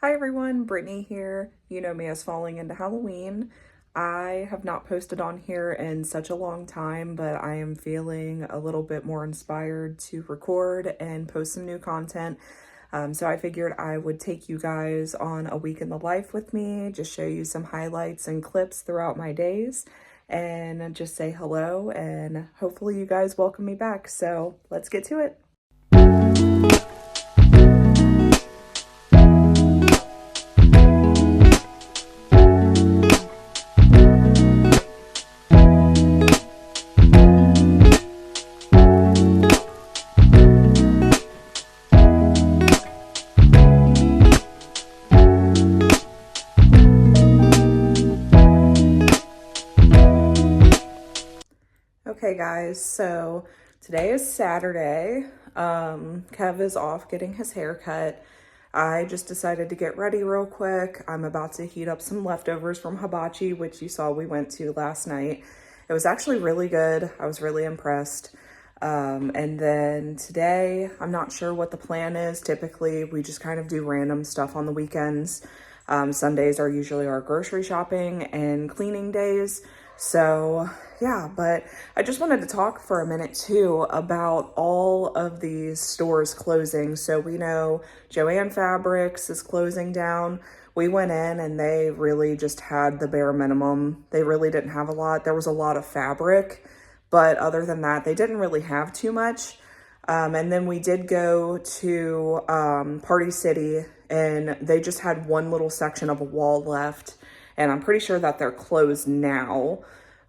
Hi everyone, Brittany here. You know me as Falling into Halloween. I have not posted on here in such a long time, but I am feeling a little bit more inspired to record and post some new content. So I figured I would take you guys on a week in the life with me, just show you some highlights and clips throughout my days, and just say hello, and hopefully you guys welcome me back. So let's get to it. Okay guys, so today is Saturday. Kev is off getting his hair cut. I just decided to get ready real quick. I'm about to heat up some leftovers from hibachi, which you saw we went to last night. It was actually really good. I was really impressed. And then today, I'm not sure what the plan is. Typically, we just kind of do random stuff on the weekends. Sundays are usually our grocery shopping and cleaning days. So yeah, but I just wanted to talk for a minute too about all of these stores closing. So we know Joann Fabrics is closing down. We went in and they really just had the bare minimum. They really didn't have a lot. There was a lot of fabric, but other than that, they didn't really have too much. And then we did go to Party City, and they just had one little section of a wall left. And I'm pretty sure that they're closed now.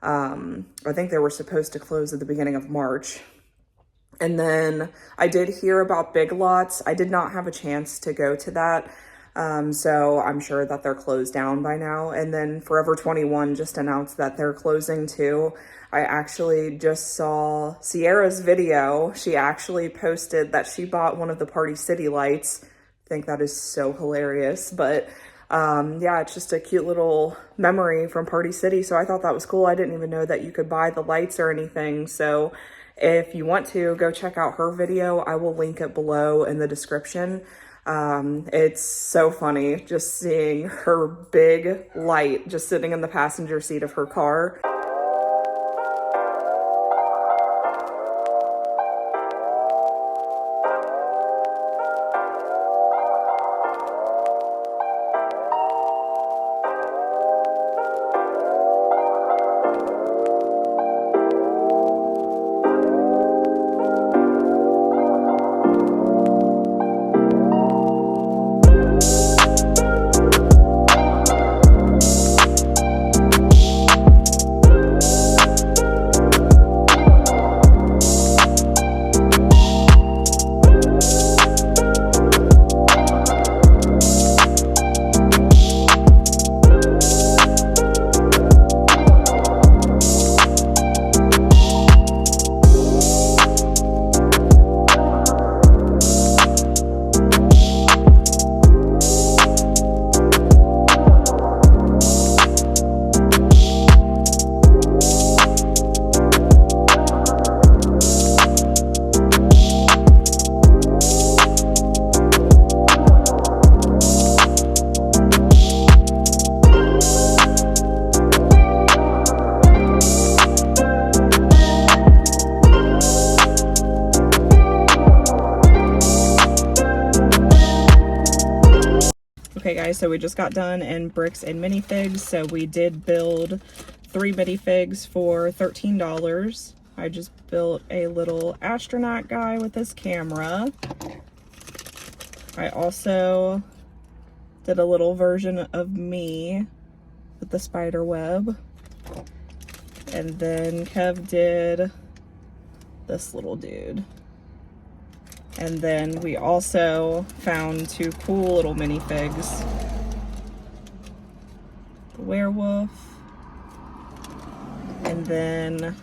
I think they were supposed to close at the beginning of March. And then I did hear about Big Lots. I did not have a chance to go to that. So I'm sure that they're closed down by now. And then Forever 21 just announced that they're closing too. I actually just saw Sierra's video. She actually posted that she bought one of the Party City lights. I think that is so hilarious, but yeah, it's just a cute little memory from Party City. So I thought that was cool. I didn't even know that you could buy the lights or anything. So if you want to go check out her video, I will link it below in the description. It's so funny just seeing her big light just sitting in the passenger seat of her car. Okay guys, so we just got done in bricks and minifigs. So we did build 3 minifigs for $13. I just built a little astronaut guy with his camera. I also did a little version of me with the spider web. And then Kev did this little dude. And then we also found 2 cool little minifigs. The werewolf. And then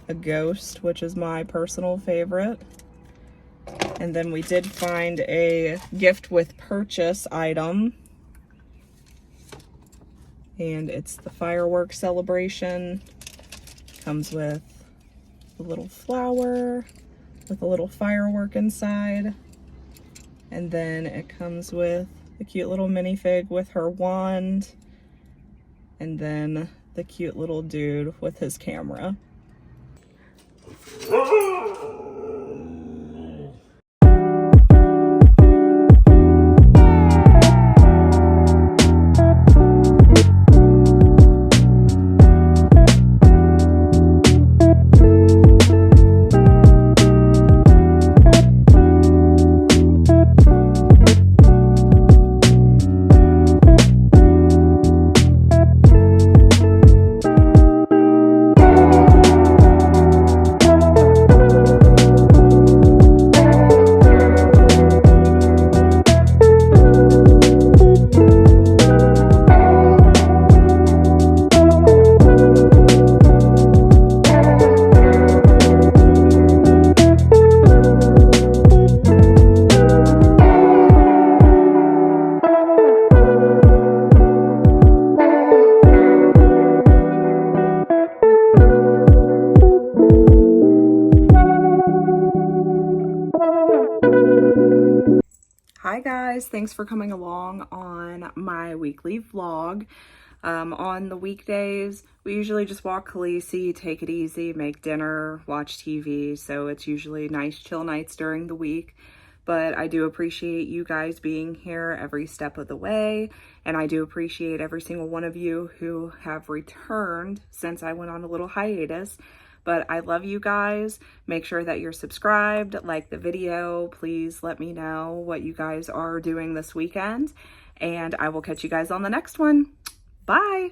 a ghost, which is my personal favorite. And then we did find a gift with purchase item. And it's the fireworks celebration. Comes with a little flower with a little firework inside. And then it comes with the cute little minifig with her wand, and then the cute little dude with his camera. Hi guys, thanks for coming along on my weekly vlog. On the weekdays, we usually just walk Khaleesi, take it easy, make dinner, watch TV, so it's usually nice chill nights during the week. But I do appreciate you guys being here every step of the way, and I do appreciate every single one of you who have returned since I went on a little hiatus. But I love you guys. Make sure that you're subscribed, like the video. Please let me know what you guys are doing this weekend, and I will catch you guys on the next one. Bye.